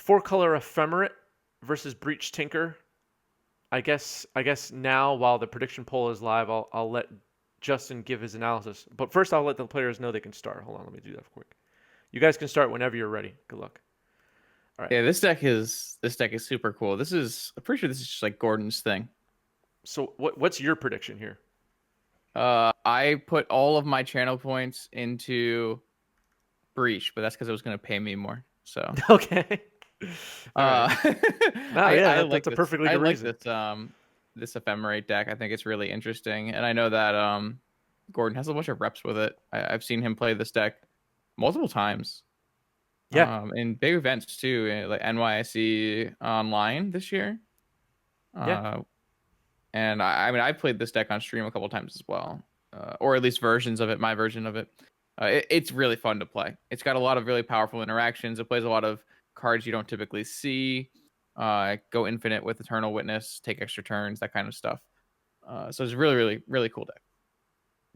4-color Ephemerate versus Breach Tinker. I guess now while the prediction poll is live, I'll let Justin give his analysis. But first, I'll let the players know they can start. Hold on, let me do that quick. You guys can start whenever you're ready. Good luck. All right. Yeah, this deck is super cool. I'm pretty sure this is just like Gordon's thing. So what's your prediction here? I put all of my channel points into Breach, but that's because it was going to pay me more. So, Okay. All right. uh, No, I yeah, I that's like a this. perfectly I good like reason. this Ephemerate deck. I think it's really interesting, and I know that Gordon has a bunch of reps with it. I've seen him play this deck multiple times. Yeah. In big events too, like NYSE online this year. Yeah. Uh, and I mean, I played this deck on stream a couple times as well, or at least versions of it. My version of it. It's really fun to play. It's got a lot of really powerful interactions. It plays a lot of cards you don't typically see. Go infinite with Eternal Witness, take extra turns, that kind of stuff. So it's a really, really, really cool deck.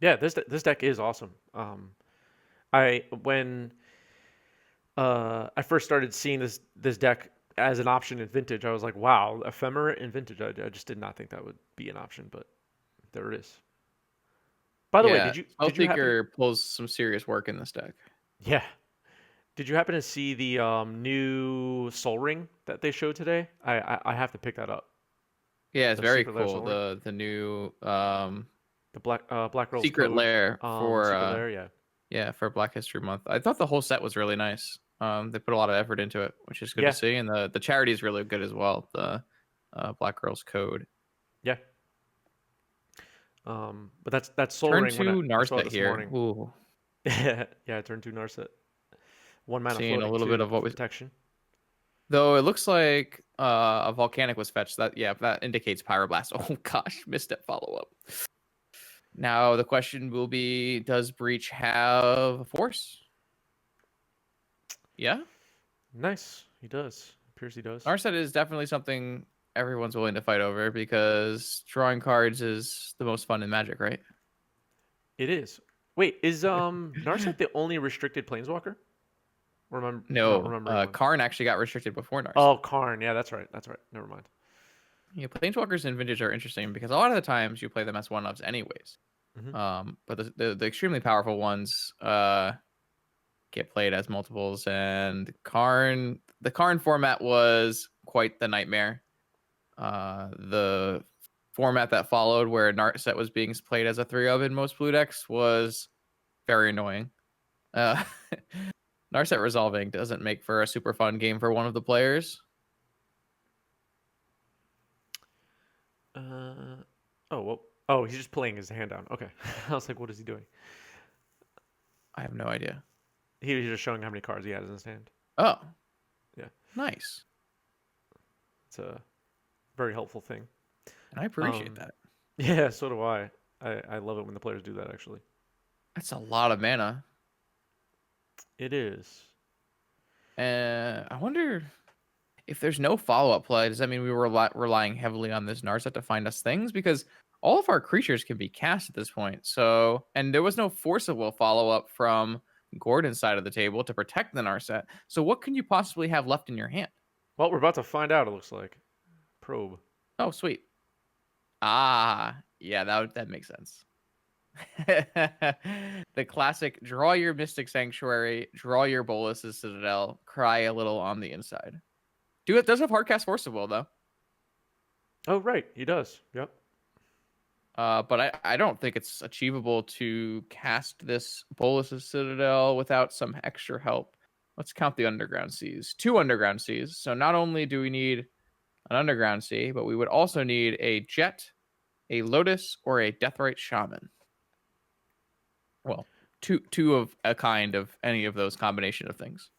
Yeah, this deck is awesome. I when I first started seeing this deck as an option in Vintage, I was like, wow, Ephemerate in Vintage. I just did not think that would be an option, but there it is. By the way, Yeah, did you happen? Spellseeker pulls some serious work in this deck. Yeah. Did you happen to see the new Soul Ring that they showed today? I have to pick that up. Yeah, it's The very Secret Lair cool. Soul Ring, The new the Black Girl's secret Code, lair for Secret Lair. Yeah, yeah, for Black History Month. I thought the whole set was really nice. They put a lot of effort into it, which is good to yeah, see. And the charity is really good as well. The Black Girls Code. yeah. But that's Soul Turn Ring when two I saw it Narset this here. morning. Ooh, Yeah, turn 2 Narset. 1 mana seeing a floating little bit too of what for was. protection. Though it looks like a volcanic was fetched. That indicates Pyroblast. Oh gosh, misstep follow up. Now the question will be: does Breach have a force? Yeah, Nice, he does. Appears he does. Narset is definitely something everyone's willing to fight over because drawing cards is the most fun in Magic, right? It is. Wait, is Narset the only restricted planeswalker? Not No, remembering one. Karn actually got restricted before Oh, Narset. Karn. Yeah, that's right. That's right. Never mind. Yeah, Planeswalkers in Vintage are interesting because a lot of the times you play them as one-ofs anyways. Hmm. But the extremely powerful ones get played as multiples, and the Karn format was quite the nightmare. The format that followed, where Narset was being played as a 3-of in most blue decks, was very annoying. Uh, Narset resolving doesn't make for a super fun game for one of the players. Oh well. Oh, he's just playing his hand down. Okay. I was like, what is he doing? I have no idea. He was just showing how many cards he has in his hand. Oh, Yeah, nice. it's a very helpful thing. And I appreciate Um, that. yeah, so do I. I love it when the players do that. Actually, That's a lot of mana. it is. I wonder if there's no follow-up play. Does that mean we were relying heavily on this Narset to find us things? Because all of our creatures can be cast at this point. So, and there was no Force of Will follow-up from Gordon's side of the table to protect the Narset. So, what can you possibly have left in your hand? Well, we're about to find out. It looks like probe. Oh, sweet. Ah, yeah, that makes sense. The classic: draw your Mystic Sanctuary, draw your Bolas's Citadel, cry a little on the inside. Does have Hardcast Force of Will though. Oh, right, he does. Yep. But I don't think it's achievable to cast this Bolas's Citadel without some extra help. Let's count the Underground Seas. 2 Underground Seas. So not only do we need an Underground Sea, but we would also need a Jet, a Lotus, or a Deathrite Shaman. Well, two of a kind of any of those combination of things.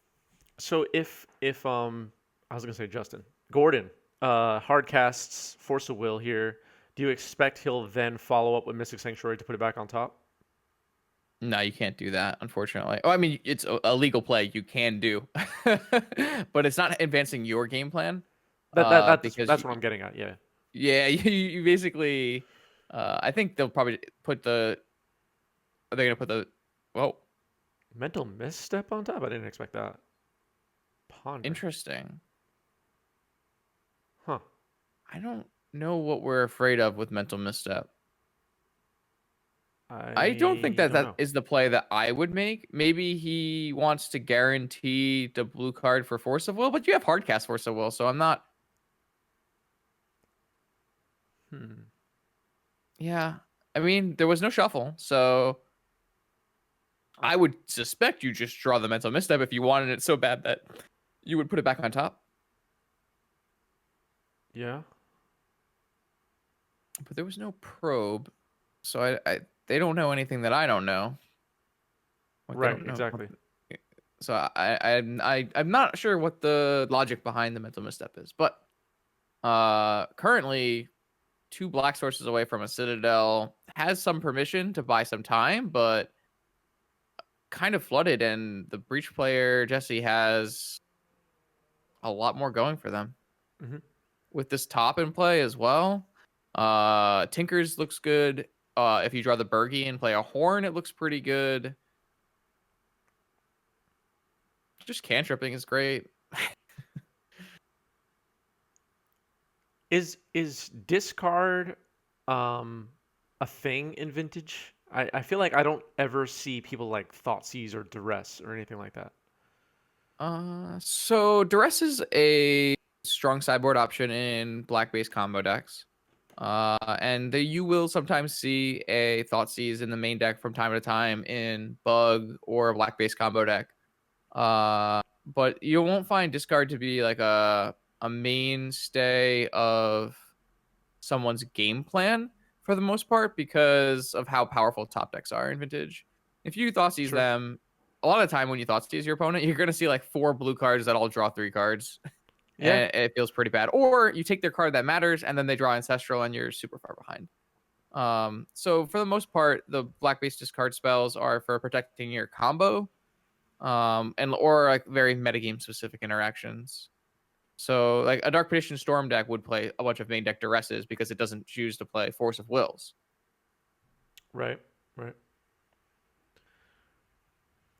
So if I was gonna say Justin Gordon hard casts Force of Will here, do you expect he'll then follow up with Mystic Sanctuary to put it back on top? No, you can't do that, unfortunately. Oh, I mean, it's a legal play you can do, but it's not advancing your game plan. Because That's what I'm getting at. Yeah. yeah, you basically, I think they'll probably put the. Are they gonna put the? Whoa, Mental misstep on top. I didn't expect that. Ponder. interesting. Huh. I don't know what we're afraid of with Mental Misstep. I don't think I that don't that know. is the play that I would make. Maybe he wants to guarantee the blue card for Force of Will, but you have Hardcast Force of Will, so I'm not. Hmm. Yeah, I mean, there was no shuffle, so I would suspect you just draw the Mental Misstep if you wanted it so bad that you would put it back on top. Yeah. But there was no probe, so I they don't know anything that I don't know. What they Right. don't know. Exactly. So I'm not sure what the logic behind the Mental Misstep is, but currently 2 black sources away from a Citadel has some permission to buy some time, but kind of flooded, and the Breach player Jesse has a lot more going for them Hmm. with this top in play as well. Tinkers looks good. If you draw the Birgi and play a Horn, it looks pretty good. Just cantripping is great. Is discard um a thing in Vintage? I feel like I don't ever see people like Thoughtseize or Duress or anything like that. So Duress is a strong sideboard option in black-based combo decks. And you will sometimes see a Thoughtseize in the main deck from time to time in Bug or a black-based combo deck. But you won't find discard to be like a mainstay of someone's game plan for the most part because of how powerful top decks are in Vintage. If you Thoughtseize True. them, a lot of the time when you Thoughtseize your opponent, you're gonna see like 4 blue cards that all draw 3 cards, Yeah. and it feels pretty bad. Or you take their card that matters, and then they draw Ancestral, and you're super far behind. So for the most part, the black-based discard spells are for protecting your combo, and or like very metagame specific interactions. So like a Dark Petition Storm deck would play a bunch of main deck Duresses because it doesn't choose to play Force of Wills. Right. Right.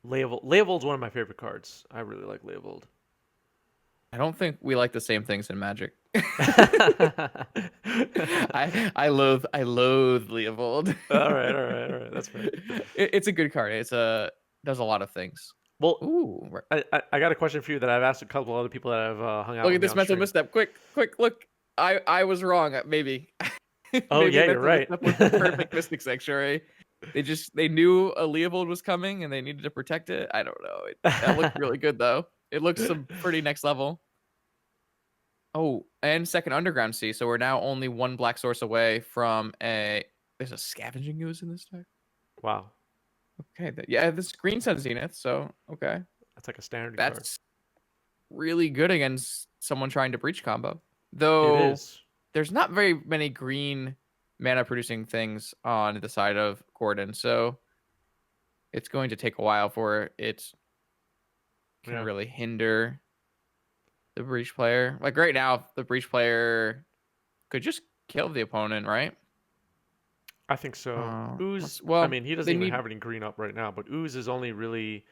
Leovold's one of my favorite cards. I really like Leovold. I don't think we like the same things in Magic. All I loathe Leovold. right. All right. All right. That's fair. It's a good card. Does a lot of things. Well, Ooh, I got a question for you that I've asked a couple other people that have hung out look with at me this on mental stream. misstep. Quick, look. I was wrong. Maybe. Oh Maybe yeah, you're mental right. misstep was the perfect Mystic Sanctuary. They knew a Leovold was coming and they needed to protect it. I don't know. That looked really good though. It looks some pretty next level. Oh, and second Underground Sea. So we're now only 1 black source away from a. There's a Scavenging Ooze in this deck. Wow, Okay, yeah, this Green Sun Zenith. So okay, that's like a standard card. that's really good against someone trying to breach combo. It Though is. there's not very many green mana producing things on the side of Gordon, so it's going to take a while for it can Yeah, really hinder the breach player. Like right now, the breach player could just kill the opponent, right? I think so. Ooze. I Well, mean, he doesn't they even need. have any green up right now, but Ooze is only really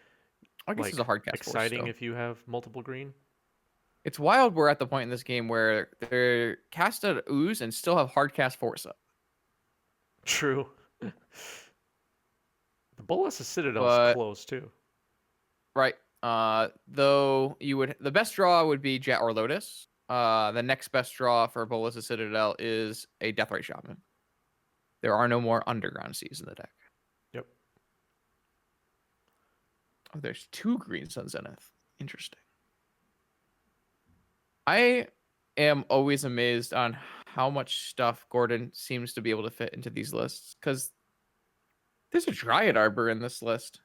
I guess it's a like hard cast force exciting still. if you have multiple green. It's wild. We're at the point in this game where they're cast at ooze and still have hard cast force up. True. The Bolas of Citadel's But close too. right, though you would the best draw would be Jet or Lotus. The next best draw for Bolas' Citadel is a Deathrite Shaman. There are no more Underground Seas in the deck. Yep. Oh, there's 2 Green Sun Zenith. Interesting. I am always amazed on how much stuff Gordon seems to be able to fit into these lists because there's a Dryad Arbor in this list.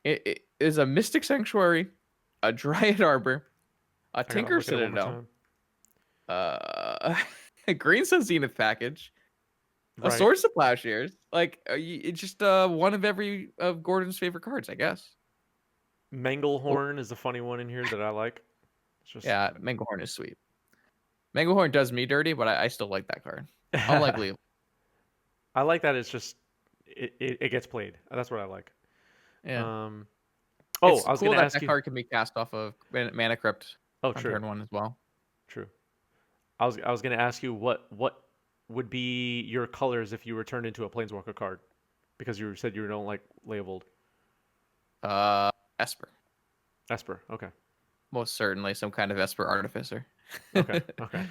It is a Mystic Sanctuary, a Dryad Arbor, a I gotta Tinker look at it one more Citadel, time. uh, a Green Sun Zenith package, a Right. Swords to Plowshares. Like it's just one of every of Gordon's favorite cards, I guess. Oh Manglehorn is the funny one in here that I like. It's just yeah, Manglehorn is sweet. Manglehorn does me dirty, but I still like that card. Unlike Leo. I like that it's just it gets played. That's what I like. Yeah. Um It's I was cool gonna that ask that you. card can be cast off of Mana Crypt Oh, on true. turn 1 as well. True. I was gonna ask you what would be your colors if you were turned into a planeswalker card, because you said you don't like labeled. Esper. Esper. Okay. Most certainly some kind of Esper Artificer. Okay. Okay.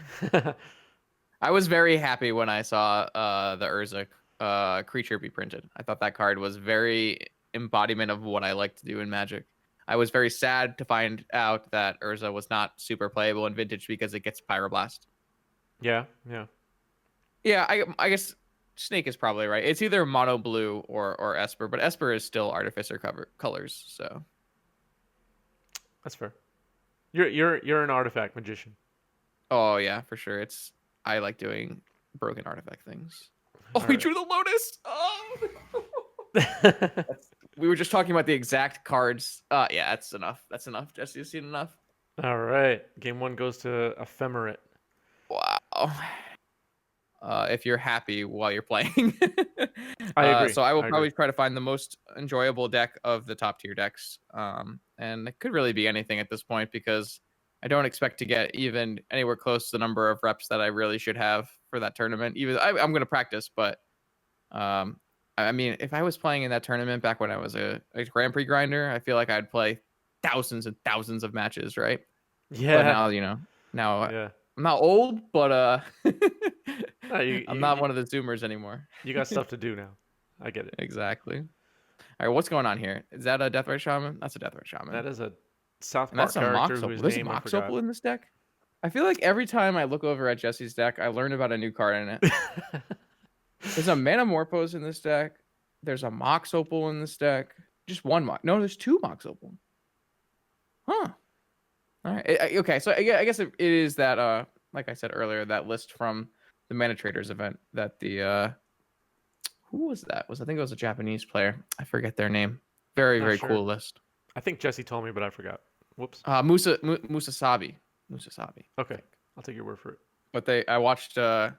I was very happy when I saw the Urza creature be printed. I thought that card was very embodiment of what I like to do in Magic. I was very sad to find out that Urza was not super playable in Vintage because it gets Pyroblast. Yeah. Yeah. Yeah, I guess Snake is probably right. It's either mono blue or Esper, but Esper is still Artificer cover colors. So That's fair. You're an artifact magician. oh yeah, for sure. I like doing broken artifact things. Oh, All we right. drew the Lotus. Oh. We were just talking about the exact cards. Yeah, that's enough. That's enough. Jesse, you've seen enough. All right. Game one goes to Ephemerate. Wow. If you're happy while you're playing. I agree. So I will I agree. probably try to find the most enjoyable deck of the top tier decks. And it could really be anything at this point because I don't expect to get even anywhere close to the number of reps that I really should have for that tournament. Even I'm going to practice, but I mean, if I was playing in that tournament back when I was a Grand Prix grinder, I feel like I'd play thousands and thousands of matches, right? But Yeah. now, now Yeah. I'm not old, but No, I'm not one of the Zoomers anymore. you got stuff to do now. I get it. Exactly. All right, what's going on here? Is that a Deathrite Shaman? That's a Deathrite Shaman. That is a South And that's Park a character Mox Opal. whose There's name I Mox forgot. Opal in this deck? I feel like every time I look over at Jesse's deck, I learn about a new card in it. There's a Manamorphose in this deck. There's a Mox Opal in this deck. Just one Mox. No, there's two Mox Opal. Huh. All right. Okay, so I guess it is that, like I said earlier, that list from the Mana Traders event that the who was that? I think it was a Japanese player. I forget their name. Very, Not very sure. cool list. I think Jesse told me, but I forgot. Whoops. Musasabi. Okay, I'll take your word for it. But I watched a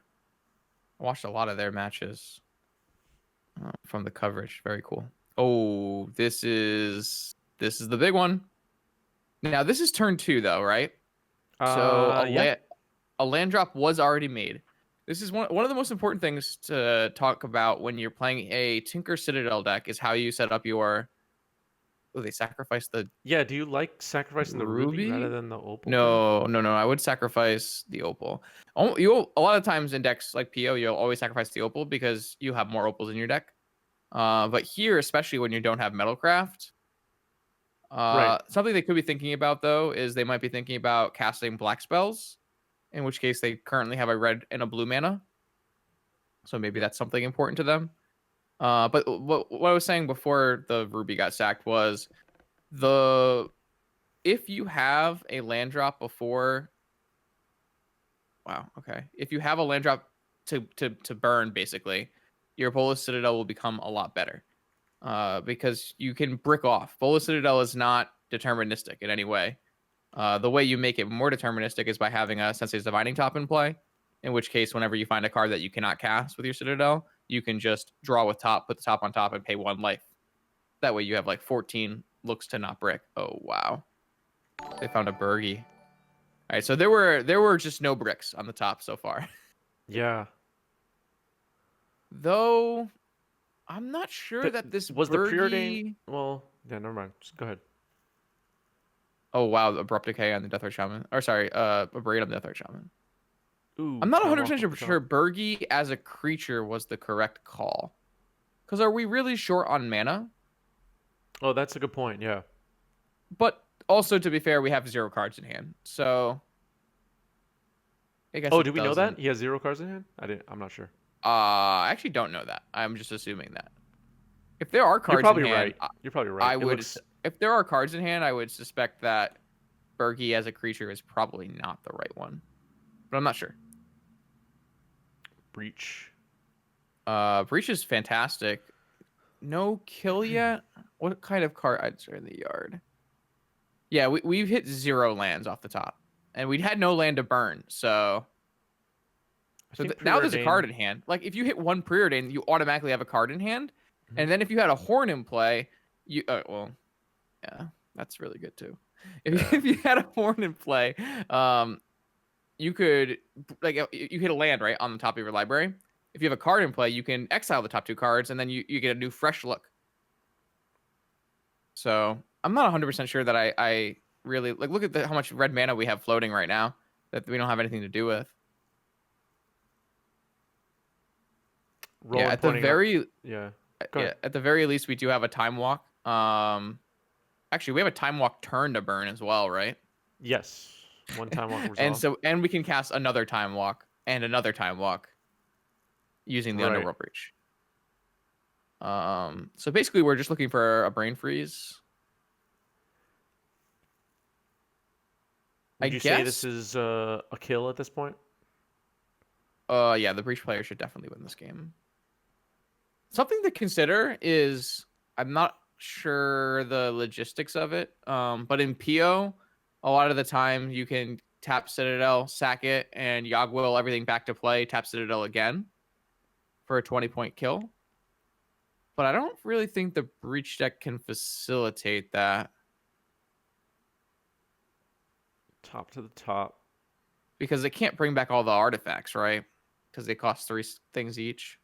lot of their matches from the coverage. Very cool. Oh, this is the big one. Now this is turn 2 though, right? So Yeah. a land drop was already made. This is one of the most important things to talk about when you're playing a Tinker Citadel deck is how you set up your. Oh, they sacrifice the Yeah. Do you like sacrificing the ruby rather ruby. than the opal thing? No. I would sacrifice the opal. A lot of times in decks like PO, you'll always sacrifice the opal because you have more opals in your deck. But here, especially when you don't have Metalcraft, Right. something they could be thinking about though is they might be thinking about casting black spells, in which case they currently have a red and a blue mana. So maybe that's something important to them. But what I was saying before the ruby got sacked was if you have a land drop before. Wow. Okay. If you have a land drop to burn, basically, your Bolas Citadel will become a lot better. Because you can brick off. Bolas Citadel is not deterministic in any way. The way you make it more deterministic is by having a Sensei's Divining Top in play. In which case, whenever you find a card that you cannot cast with your Citadel, you can just draw with top, put the top on top, and pay 1 life. That way you have like 14 looks to not brick. Oh, wow. They found a Birgi. All right, so there were just no bricks on the top so far. Yeah. Though, I'm not sure that this was the preordained. Birgi... Well, yeah. Never mind. Just go ahead. Oh, wow. Abrupt Decay on the Deathrite Shaman. Or sorry, Abrade on the Deathrite Shaman. Ooh. I'm not Metamorph 100% up the sure top. Birgi as a creature was the correct call. Because are we really short on mana? Oh, that's a good point. Yeah. But also, to be fair, we have 0 cards in hand. So, I guess Oh, it do we know doesn't. that he has 0 cards in hand? I'm not sure. I actually don't know that. I'm just assuming that. If there are cards You're probably in hand, right. You're probably right. I It would. looks If there are cards in hand, I would suspect that Birgi as a creature is probably not the right one. But I'm not sure. breach. Breach is fantastic. No kill yet? What kind of cards are in the yard? Yeah, we've hit 0 lands off the top. And we had no land to burn, so... now there's a card in hand. Like, if you hit 1 Preordain, you automatically have a card in hand. Mhm. And then if you had a Horn in play, you... well, yeah, that's really good, too. If you had a Horn in play, you could like you hit a land right on the top of your library. If you have a card in play, you can exile the top 2 cards, and then you get a new fresh look. So I'm not 100% sure that I really like. Look at how much red mana we have floating right now that we don't have anything to do with. Yeah, Roland pointing out. Yeah. Go ahead. at the very least, we do have a time walk. Actually, we have a time walk turn to burn as well, right? Yes. One time walk And resolve. so and we can cast another time walk and another time walk using the Right. Underworld Breach. So basically, we're just looking for a brain freeze. I Would you say this guess. is a kill at this point? Yeah, the breach player should definitely win this game. Something to consider is I'm not sure the logistics of it. But in PO, a lot of the time you can tap Citadel, sack it, and Yogg will everything back to play, tap Citadel again for a 20-point kill. But I don't really think the breach deck can facilitate that. Top to the top. Because it can't bring back all the artifacts, right? Because they cost 3 things each.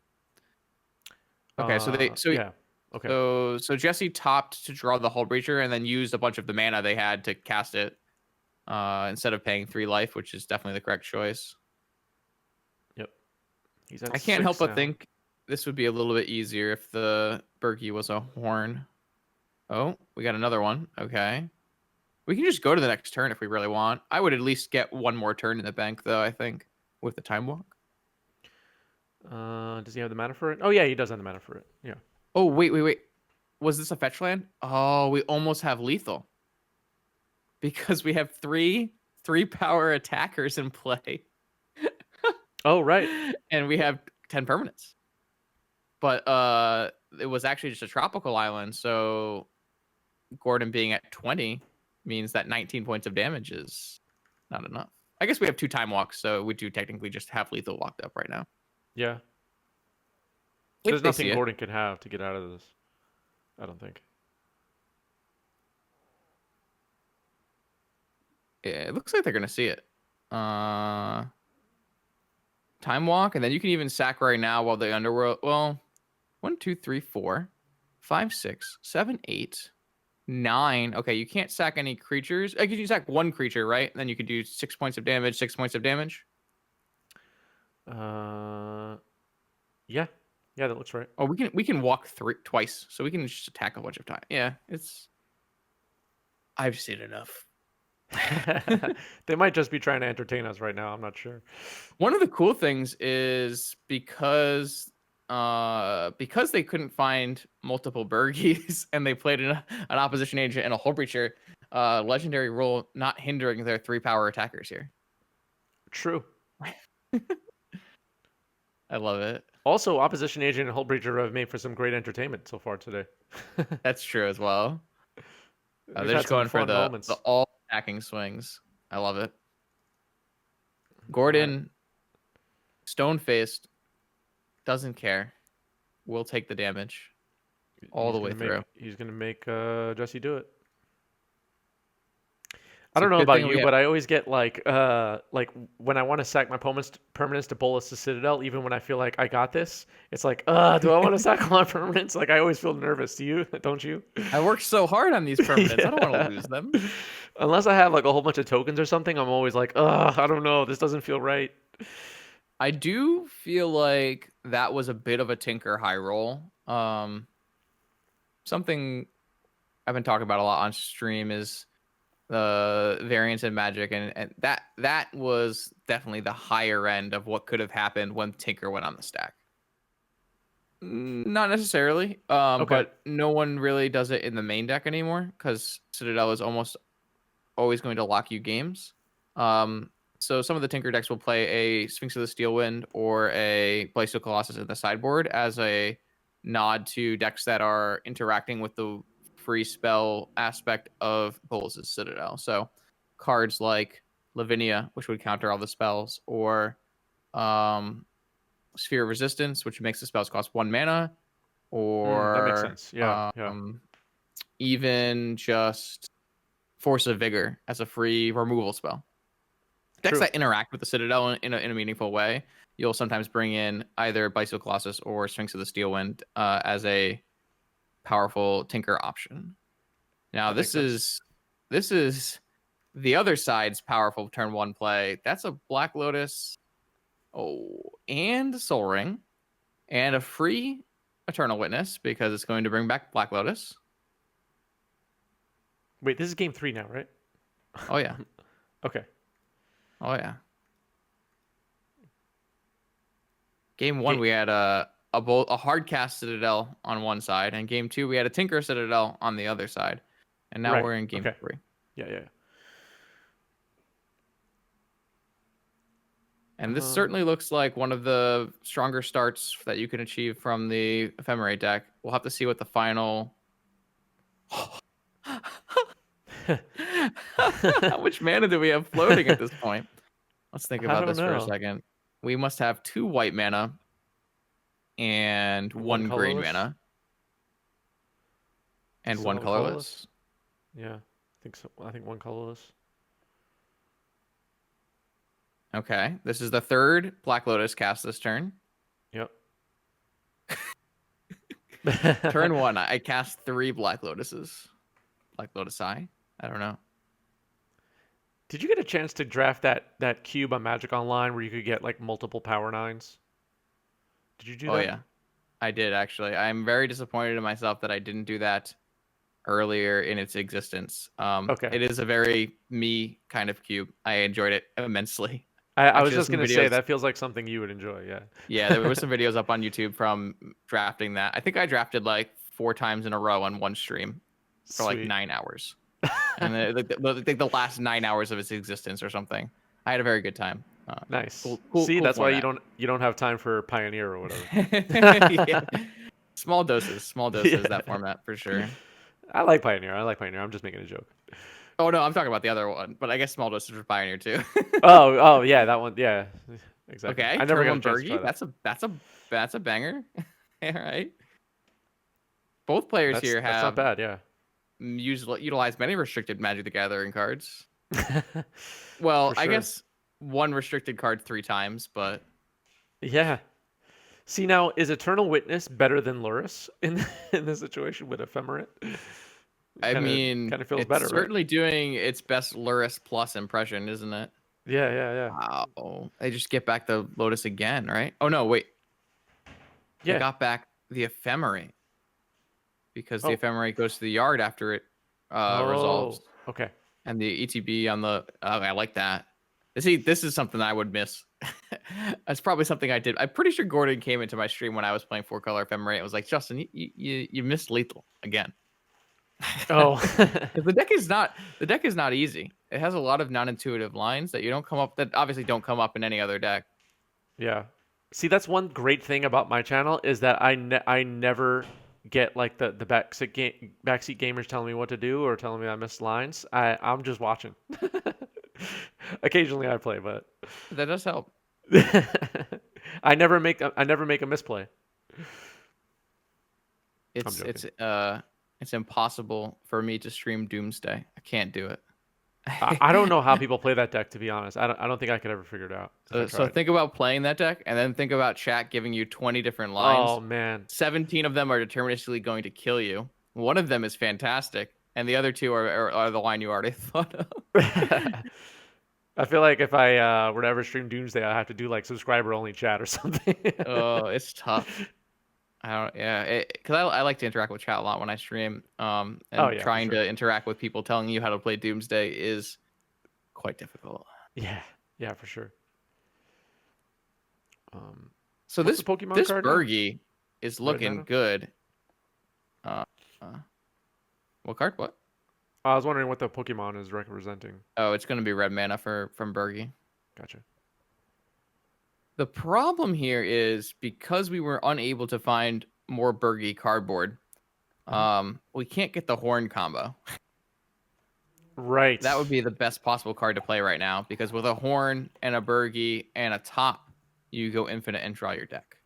Okay, Yeah. Okay. so Jesse topped to draw the Hull Breacher and then used a bunch of the mana they had to cast it instead of paying 3 life, which is definitely the correct choice. Yep. He's at I can't help 6 but now. think this would be a little bit easier if the Birgi was a horn. Oh, we got another one. Okay. We can just go to the next turn if we really want. I would at least get one more turn in the bank, though, I think, with the time walk. Does he have the mana for it? Oh yeah, he does have the mana for it. Yeah. Oh, wait. Was this a fetch land? Oh, we almost have lethal. Because we have three power attackers in play. Oh right. And we have 10 permanents. But it was actually just a tropical island, so Gordon being at 20 means that 19 points of damage is not enough. I guess we have 2 time walks, so we do technically just have lethal locked up right now. Yeah. If There's they nothing see it. Gordon can have to get out of this. I don't think. Yeah, it looks like they're gonna see it. Time walk, and then you can even sack right now while the Underworld. Well, 1, 2, 3, 4, 5, 6, 7, 8, 9. Okay, you can't sack any creatures. I could you sack 1 creature, right? And then you could do 6 points of damage, 6 points of damage. Yeah. Yeah, that looks right. Oh, we can walk twice, so we can just attack a bunch of times. Yeah, it's. I've seen enough. They might just be trying to entertain us right now. I'm not sure. One of the cool things is because they couldn't find multiple Birgies and they played an opposition agent and a Hull Breacher, legendary rule not hindering their 3 power attackers here. True. I love it. Also, Opposition Agent and Hullbreacher have made for some great entertainment so far today. That's true as well. We've They're had just some going for fun the moments. all attacking swings. I love it. Gordon, stone faced, doesn't care. Will take the damage all the way through. He's gonna make Jesse do it. I It's a don't know good about thing we you, have. but I always get like when I want to sack my permanents to Bolus to Citadel, even when I feel like I got this, it's like, do I want to sack all my permanents? Like I always feel nervous. Do you? Don't you? I worked so hard on these permanents. I don't want to lose them. Unless I have like a whole bunch of tokens or something, I'm always like, I don't know. This doesn't feel right. I do feel like that was a bit of a Tinker high roll. Something I've been talking about a lot on stream is the variance in Magic, and that was definitely the higher end of what could have happened when Tinker went on the stack. Not necessarily, Okay. but no one really does it in the main deck anymore because Citadel is almost always going to lock you games. So some of the Tinker decks will play a Sphinx of the Steel Wind or a Blaze of Colossus in the sideboard as a nod to decks that are interacting with the free spell aspect of Bolas' Citadel. So cards like Lavinia, which would counter all the spells, or Sphere of Resistance, which makes the spells cost 1 mana, That makes or sense. Yeah. Yeah. even just Force of Vigor as a free removal spell. decks True. that interact with the Citadel in a meaningful way, you'll sometimes bring in either Bicycle Colossus or Sphinx of the Steelwind as a powerful Tinker option. Now That makes sense. this is the other side's powerful turn 1 play. That's a Black Lotus, and Soul Ring, and a free Eternal Witness because it's going to bring back Black Lotus. Wait, this is game 3 now, right? Oh yeah. Okay. Oh yeah. Game 1 we had a hard cast Citadel on one side, and game 2 we had a Tinker Citadel on the other side, and now we're in game 3. Yeah. And this certainly looks like one of the stronger starts that you can achieve from the Ephemerate deck. We'll have to see what the final. How much mana do we have floating at this point? Let's think about this for a second. We must have 2 white mana and 1 green mana. And 1 colorless. Yeah, I think so. I think 1 colorless. Okay, this is the 3rd Black Lotus cast this turn. Yep. Turn 1, I cast 3 Black Lotuses. Black Lotus Eye? I don't know. Did you get a chance to draft that cube on Magic Online where you could get like multiple power 9s? Did you do that? Oh yeah, I did actually. I'm very disappointed in myself that I didn't do that earlier in its existence. Okay. It is a very me kind of cube. I enjoyed it immensely. I was just gonna say that feels like something you would enjoy. Yeah. Yeah, there were some videos up on YouTube from drafting that. I think I drafted like 4 times in a row on one stream for like 9 hours. And the last 9 hours of its existence or something. I had a very good time. Nice. Cool, See, cool that's format. why you don't have time for Pioneer or whatever. Yeah. Small doses, Yeah. that format for sure. I like Pioneer. I'm just making a joke. Oh no, I'm talking about the other one, but I guess small doses for Pioneer too. Oh yeah, that one. Yeah, exactly. Okay, I never got a turn 1 chance to try Birgi. That's a banger. All right. Both players here that's not have bad. Yeah. utilized many restricted Magic the Gathering cards. Well, For I sure. guess 1 restricted card 3 times, but Yeah. See, now is Eternal Witness better than Luris in this situation with Ephemerate? I mean, kind of feels it's better, certainly doing its best Luris plus impression, isn't it? right? Yeah. Wow. They just get back the Lotus again, right? Oh no, wait. They Yeah. got back the Ephemerate. Because the Oh. Ephemerate goes to the yard after it resolves. Okay. And the ETB on the I like that. See, this is something I would miss. That's probably something I did. I'm pretty sure Gordon came into my stream when I was playing 4-color Ephemerate. It was like, Justin, you missed lethal again. Oh. The deck is not easy. It has a lot of non-intuitive lines that obviously don't come up in any other deck. Yeah. See, that's one great thing about my channel is that I never get like the backseat gamers telling me what to do or telling me I missed lines. I'm just watching. Occasionally I play, but That does help. I never make a misplay. It's impossible for me to stream Doomsday. I can't do it. I don't know how people play that deck, to be honest. I don't think I could ever figure it out. So think about playing that deck, and then think about chat giving you 20 different lines. Oh man, 17 of them are deterministically going to kill you. One of them is fantastic, and the other 2 are the line you already thought of. I feel like if I were to ever stream Doomsday, I have to do like subscriber only chat or something. Oh, it's tough. Because I like to interact with chat a lot when I stream. Trying to interact with people telling you how to play Doomsday is quite difficult. Yeah, for sure. So this Pokemon card Birgi is looking good. What card? What? I was wondering what the Pokemon is representing. Oh, it's going to be red mana from Birgi. Gotcha. The problem here is because we were unable to find more Birgi cardboard, we can't get the Horn combo. Right. That would be the best possible card to play right now because with a Horn and a Birgi and a top, you go infinite and draw your deck.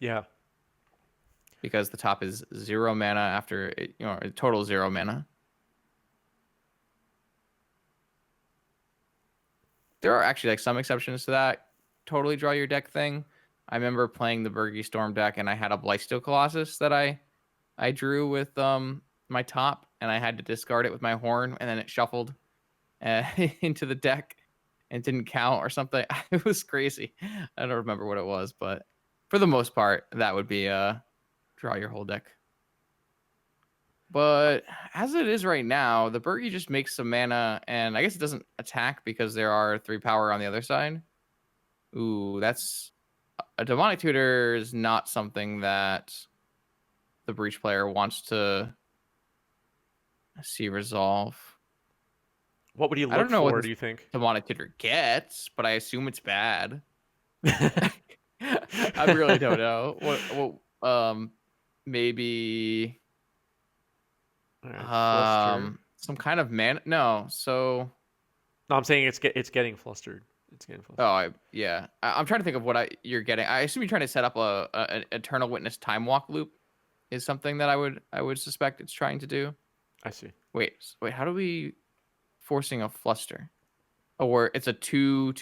Yeah. Because the top is 0 mana after total 0 mana. there are actually like some exceptions to that totally draw your deck thing. I remember playing the Birgi Storm deck, and I had a Blightsteel Colossus that I drew with my top, and I had to discard it with my horn, and then it shuffled into the deck and didn't count or something. It was crazy. I don't remember what it was, but for the most part, that would be draw your whole deck. But as it is right now, the Birgi just makes some mana, and I guess it doesn't attack because there are 3 power on the other side. Ooh, that's a Demonic Tutor is not something that the Breach player wants to see resolve. What would you I don't look know what for, this do you think? Demonic Tutor gets, but I assume it's bad. I really don't know. Maybe All right, fluster. some kind of man. No, so No, I'm saying it's getting flustered. It's getting flustered. yeah. I'm trying to think of what you're getting. I assume you're trying to set up an Eternal Witness time walk loop is something that I would suspect it's trying to do. I see. Wait. How do we forcing a fluster? Or it's a two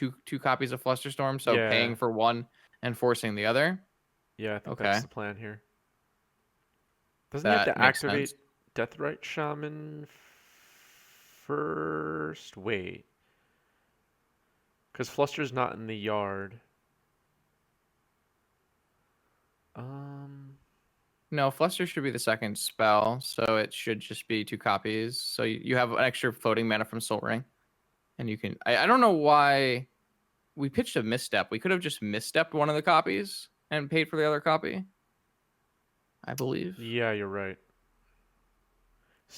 copies of Flusterstorm, so Yeah, paying for one and forcing the other. yeah, I think that's Okay, the plan here. Doesn't he have that to makes activate sense. Deathrite Shaman first? Wait, because Fluster's not in the yard. Um, No, Fluster should be the second spell, so it should just be 2 copies. So you have an extra floating mana from Soul Ring, and you can. I don't know why we pitched a misstep. We could have just misstepped one of the copies and paid for the other copy. I believe. yeah, you're right.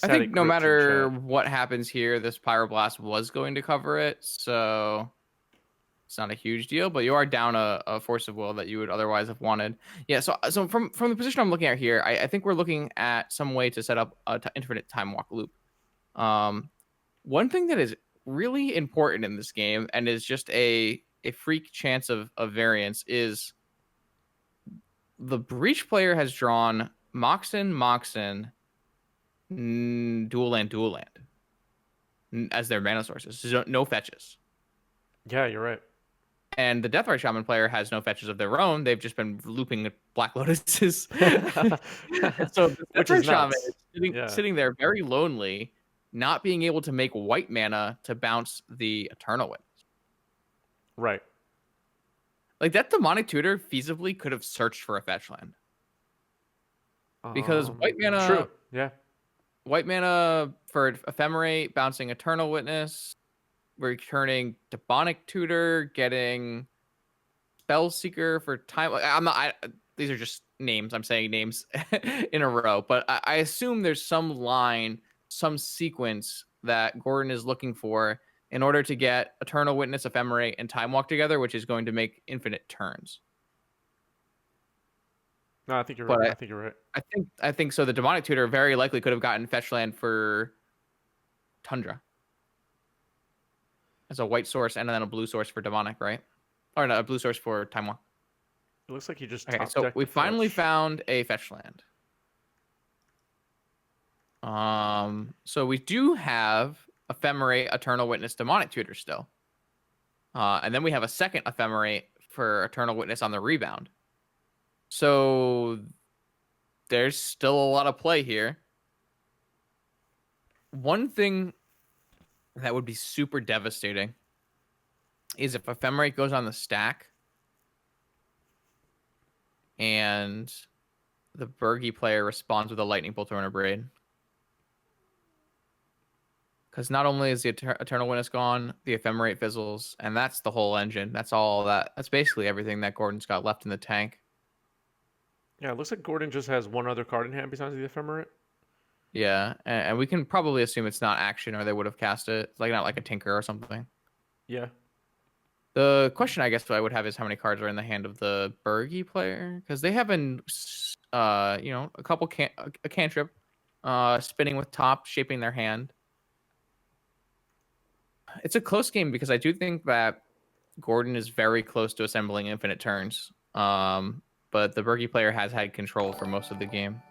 I think Static no Grips in matter chat. what happens here, this Pyroblast was going to cover it, so it's not a huge deal. But you are down a Force of Will that you would otherwise have wanted. Yeah. So from the position I'm looking at here, I think we're looking at some way to set up a infinite time walk loop. One thing that is really important in this game and is just a freak chance of variance is the Breach player has drawn Moxen, Dual Land as their mana sources. So no fetches. Yeah, you're right. And the Deathrite Shaman player has no fetches of their own. They've just been looping Black Lotuses. And so the Which is Deathrite Shaman is nuts. Yeah, sitting there very lonely, not being able to make white mana to bounce the Eternal Wind. right. Like that Demonic Tutor feasibly could have searched for a fetch land. Because True. Yeah. white mana for Ephemerate, bouncing Eternal Witness, returning Demonic Tutor, getting Spellseeker for time. These are just names. I'm saying names in a row, but I assume there's some line, some sequence that Gordon is looking for in order to get Eternal Witness, Ephemerate, and Time Walk together, which is going to make infinite turns. No, I think you're right. But I think you're right. I think so. The Demonic Tutor very likely could have gotten fetch land for Tundra as a white source and then a blue source for Demonic, right? Or no, a blue source for Time Walk. It looks like you just Okay, top so decked we the finally fetch. found a fetch land. So we do have Ephemerate, Eternal Witness, Demonic Tutor still. And then we have a second Ephemerate for Eternal Witness on the rebound. So there's still a lot of play here. One thing that would be super devastating is if Ephemerate goes on the stack and the Birgi player responds with a Lightning Bolt or a Braid. Because not only is the Eternal Witness gone, the Ephemerate fizzles, and that's the whole engine. That's all that. That's basically everything that Gordon's got left in the tank. Yeah, it looks like Gordon just has one other card in hand besides the Ephemerate. Yeah, and we can probably assume it's not action, or they would have cast it. It's like not like a Tinker or something. Yeah. The question I guess I would have is how many cards are in the hand of the Birgi player, because they have been, a couple a cantrip, spinning with top, shaping their hand. It's a close game because I do think that Gordon is very close to assembling infinite turns. But the Birgi player has had control for most of the game.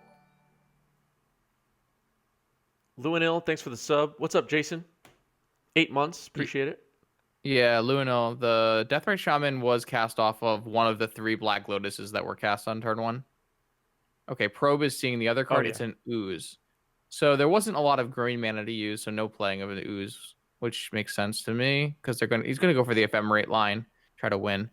Lewinil, thanks for the sub. What's up, Jason? 8 months. Y- Appreciate it. Yeah, Luinil, the Deathrite Shaman was cast off of one of the 3 Black Lotuses that were cast on turn 1. Okay, Probe is seeing the other Oh card. It's yeah. an Ooze. So there wasn't a lot of green mana to use, so no playing of an Ooze, which makes sense to me because he's gonna go for the Ephemerate line, try to win.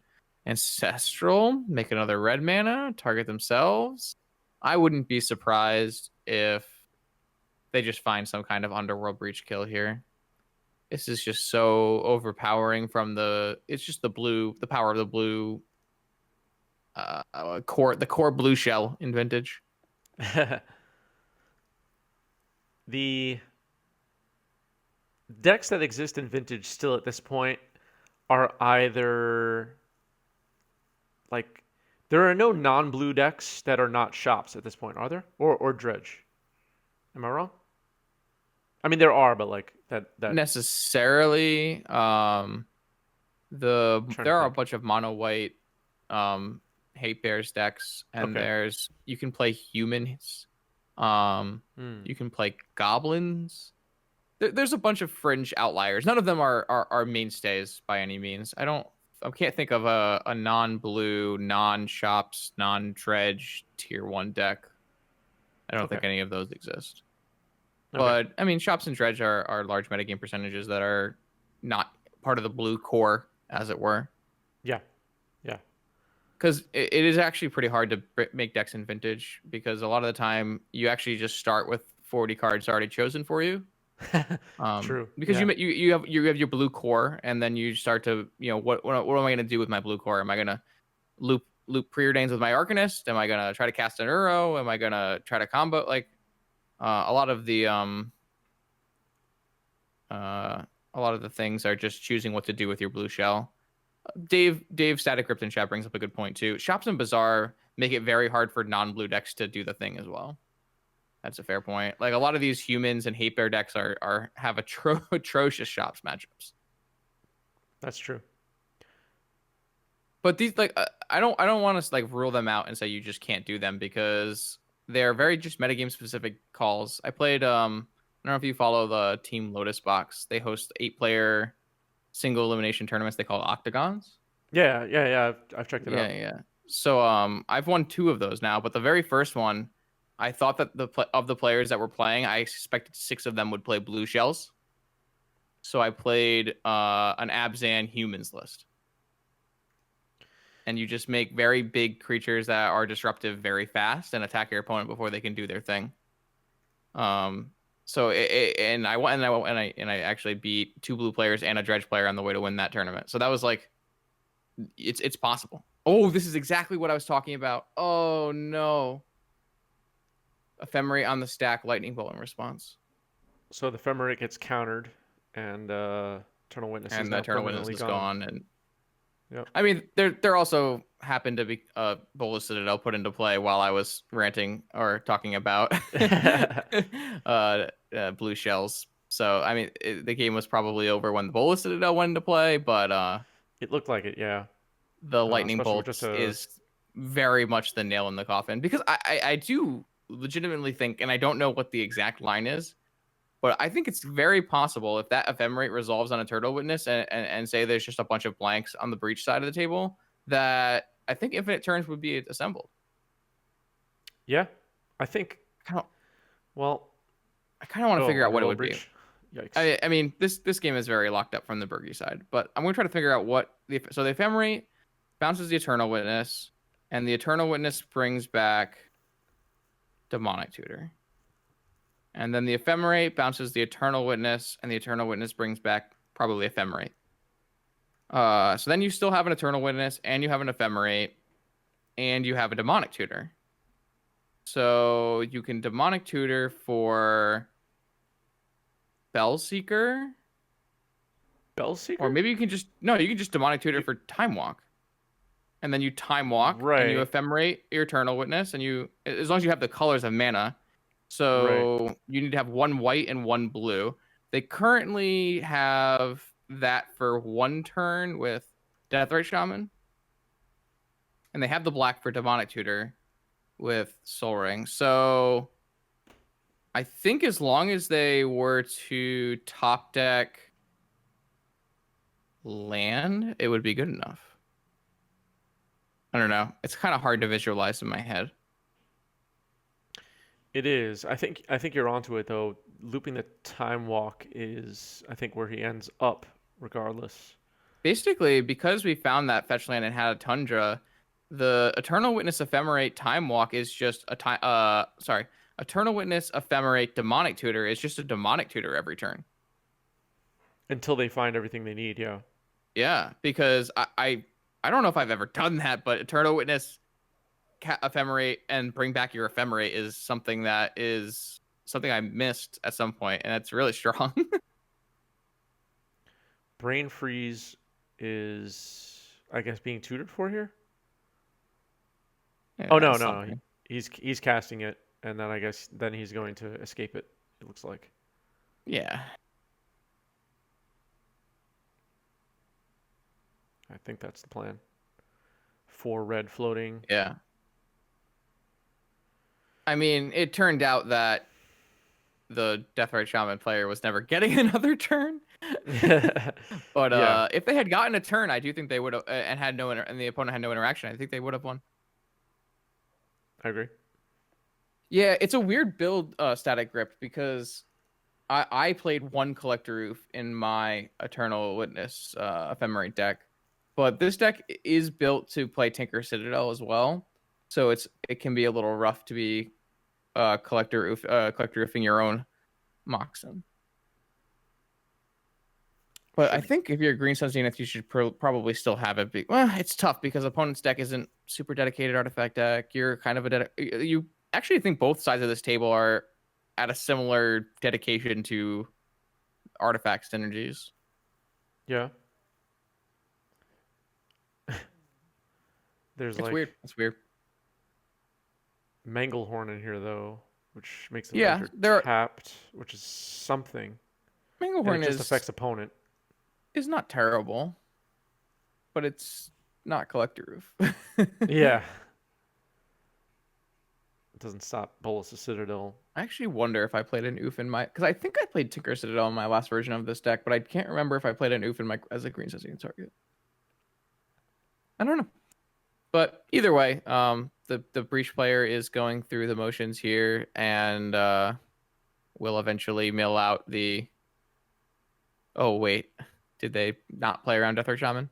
Ancestral, make another red mana, target themselves. I wouldn't be surprised if they just find some kind of Underworld Breach kill here. This is just so overpowering from it's just the power of the blue the core blue shell in Vintage. The decks that exist in Vintage still at this point are either like there are no non-blue decks that are not shops at this point, are there? Or dredge. Am I wrong? I mean there are, but like that Necessarily, I'm trying to there are a think. bunch of mono white hate bears decks, and Okay. you can play humans, um Hmm. you can play goblins. There's a bunch of fringe outliers. None of them are mainstays by any means. I can't think of a non-blue, non-shops, non-dredge tier 1 deck. I don't Okay. think any of those exist. Okay. But I mean, shops and dredge are large metagame percentages that are not part of the blue core, as it were. Yeah. Yeah. Because it is actually pretty hard to make decks in Vintage because a lot of the time you actually just start with 40 cards already chosen for you. True. Because Yeah. you have your blue core, and then you start to, what am I going to do with my blue core? Am I going to loop preordains with my Arcanist? Am I going to try to cast an Uro? Am I going to try to combo like a lot of the a lot of the things are just choosing what to do with your blue shell. Dave Static Crypt in chat brings up a good point too. Shops and Bazaar make it very hard for non-blue decks to do the thing as well. That's a fair point. Like a lot of these humans and hate bear decks have atrocious shops matchups. That's true. But these like I don't want to like rule them out and say you just can't do them because they're very just metagame specific calls. I played I don't know if you follow the Team Lotus box. They host 8-player single elimination tournaments they call octagons. Yeah. Yeah. Yeah. I've checked it Yeah, out. yeah. So I've won 2 of those now, but the very first one, I thought that of the players that were playing, I expected 6 of them would play blue shells. So I played an Abzan humans list. And you just make very big creatures that are disruptive very fast and attack your opponent before they can do their thing. So and I went and I actually beat 2 blue players and a dredge player on the way to win that tournament. So that was like it's possible. Oh, this is exactly what I was talking about. Oh no. Ephemerate on the stack, lightning bolt in response. So the Ephemerate gets countered, and Eternal Witness is And the now Eternal Witness permanently is gone. gone. And Yep. I mean, there also happened to be a Bolas Citadel put into play while I was ranting or talking about blue shells. So I mean, the game was probably over when the Bolas Citadel went into play, but It looked like it, yeah. the lightning Especially with just bolts a is very much the nail in the coffin because I do legitimately think, and I don't know what the exact line is, but I think it's very possible if that ephemerate resolves on a turtle witness and say there's just a bunch of blanks on the breach side of the table, that I think infinite turns would be assembled. yeah. I think I kind of well, I kind of want to oh, figure out what it Underworld would be. Breach. Yikes. I mean, this game is very locked up from the Birgi side, but I'm going to try to figure out what so the ephemerate bounces the eternal witness, and the eternal witness brings back demonic tutor. And then the ephemerate bounces the eternal witness, and the eternal witness brings back probably ephemerate. So then you still have an eternal witness, and you have an ephemerate, and you have a demonic tutor. So you can demonic tutor for Bellseeker, or Bellseeker? maybe you can just demonic tutor You, for Time Walk, and then you Time Walk and you right. ephemerate your eternal witness, and you, as long as you have the colors of mana. Right. So you need to have 1 white and 1 blue. They currently have that for 1 turn with Deathrite Shaman, and they have the black for Demonic Tutor with Soul Ring. So I think as long as they were to top deck, land, it would be good enough. I don't know. It's kind of hard to visualize in my head. It is. I think you're onto it though. Looping the time walk is I think where he ends up regardless. Basically, because we found that fetch land and had a tundra, the Eternal Witness Ephemerate Time Walk is just a time. Sorry, Eternal Witness Ephemerate Demonic Tutor is just a demonic tutor every turn. Until they find everything they need, yeah. Yeah, because I don't know if I've ever done that, but Eternal Witness Ephemerate and bring back your Ephemerate is something I missed at some point, and it's really strong. Brain freeze is I guess being tutored for here? Oh Yeah, no, no, no. something. He's casting it and then I guess then he's going to escape it, it looks like. Yeah. I think that's the plan. 4 red floating. Yeah. I mean, it turned out that the Deathrite Shaman player was never getting another turn. But Yeah, if they had gotten a turn, I do think they would have, and had no and the opponent had no interaction. I think they would have won. I agree. Yeah, it's a weird build, Static Grip, because I played one Collector Roof in my Eternal Witness Ephemerate deck, but this deck is built to play Tinker Citadel as well, so it can be a little rough to be Collector Roofing your own Moxen. But I Should think if you're a Green Sun Zenith, you should probably still have it. Well, it's tough because opponent's deck isn't super dedicated artifact deck. You're kind of you actually think both sides of this table are at a similar dedication to artifact synergies. yeah. There's It's like weird. It's weird. Manglehorn in here though, which makes them Yeah, enter there. tapped, which is something. And it Manglehorn just affects opponent. is not terrible, but it's not Collector Roof. Yeah. It doesn't stop Bolas' Citadel. I actually wonder if I played an Oof in my, because I think I played Tinker Citadel in my last version of this deck, but I can't remember if I played an Oof in my as a Green Sensing target. I don't know. But either way, the breach player is going through the motions here and will eventually mill out the. Oh wait, did they not play around Death Earth Shaman?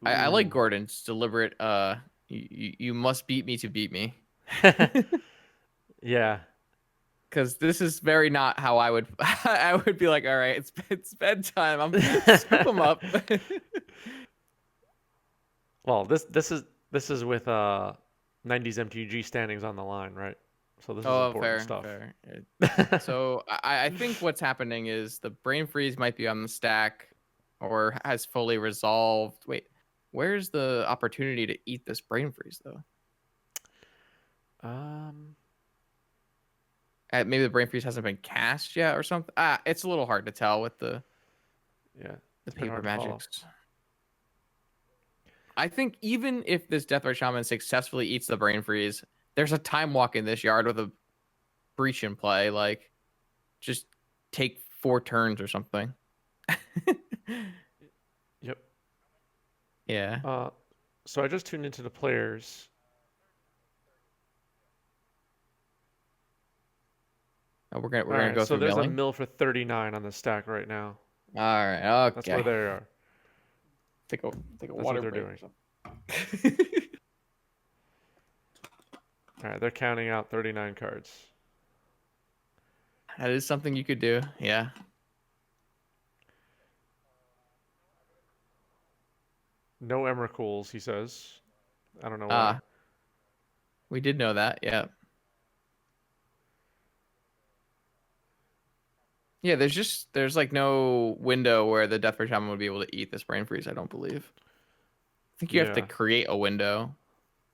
I like Ooh. Gordon's deliberate. You must beat me to beat me. Yeah. Because this is very not how I would. I would be like, all right, it's bedtime. I'm scoop them up. Well, this is with 90s MTG standings on the line, right? So this is Oh, important fair, stuff. fair. So I think what's happening is the brain freeze might be on the stack, or has fully resolved. Wait, where's the opportunity to eat this brain freeze though? Um, Maybe the brain freeze hasn't been cast yet or something. It's a little hard to tell with yeah, the it's been paper hard to follow. magics. I think even if this Deathray Shaman successfully eats the brain freeze, there's a time walk in this yard with a breach in play. Like, just take 4 turns or something. Yep. Yeah. So I just tuned into the players. Oh, we're All gonna right, go so through there's a milling. mill for 39 on the stack right now. All right. That's where Okay. they are. Take a That's water what they're break doing. or something. All right, they're counting out 39 cards. That is something you could do. Yeah. No Emeracools, he says. I don't know why. Uh, we did know that. Yeah. Yeah, there's like no window where the Death Ray Shaman would be able to eat this brain freeze, I don't believe. I think you have to Yeah, create a window.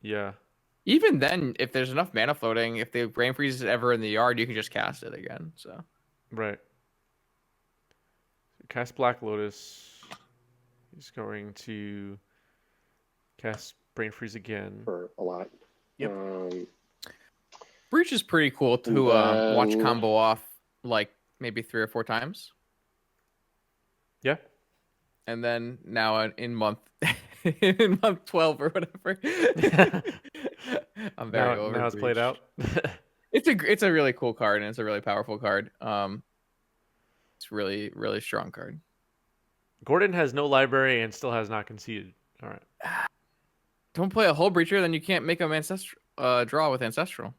yeah, Even then, if there's enough mana floating, if the brain freeze is ever in the yard, you can just cast it again. So right. Cast Black Lotus. He's going to cast Brain Freeze again. For a lot. Yep. Breach is pretty cool to watch Then- combo off like maybe 3 or 4 times. Yeah. And then now in month in month 12 or whatever, I'm very Now it's played overreached. out. It's a really cool card, and it's a really powerful card. It's really really strong card. Gordon has no library and still has not conceded. All right. Don't play a Hull Breacher, then you can't make a ancestral draw with ancestral.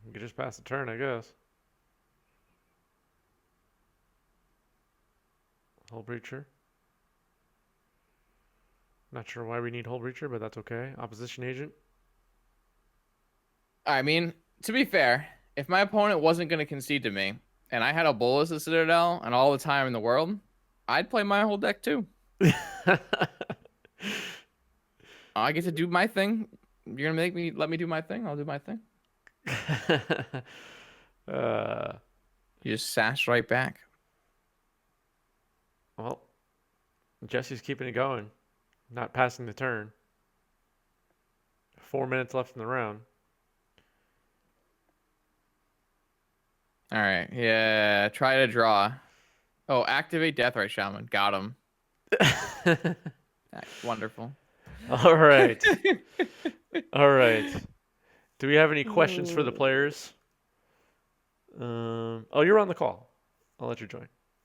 You can just pass the turn, I guess. Hull Breacher. Not sure why we need Hull Breacher, but that's okay. Opposition Agent. I mean, to be fair, if my opponent wasn't going to concede to me, and I had a Bolus of Citadel and all the time in the world, I'd play my whole deck too. I get to do my thing. You're gonna let me do my thing. I'll do my thing. uh, You just sash right back. well, Jesse's keeping it going, not passing the turn. 4 minutes left in the round. All right. Yeah. Try to draw. Oh, activate Deathrite Shaman. Got him. Wonderful. All right. All right. Do we have any questions for the players? Oh, you're on the call. I'll let you join.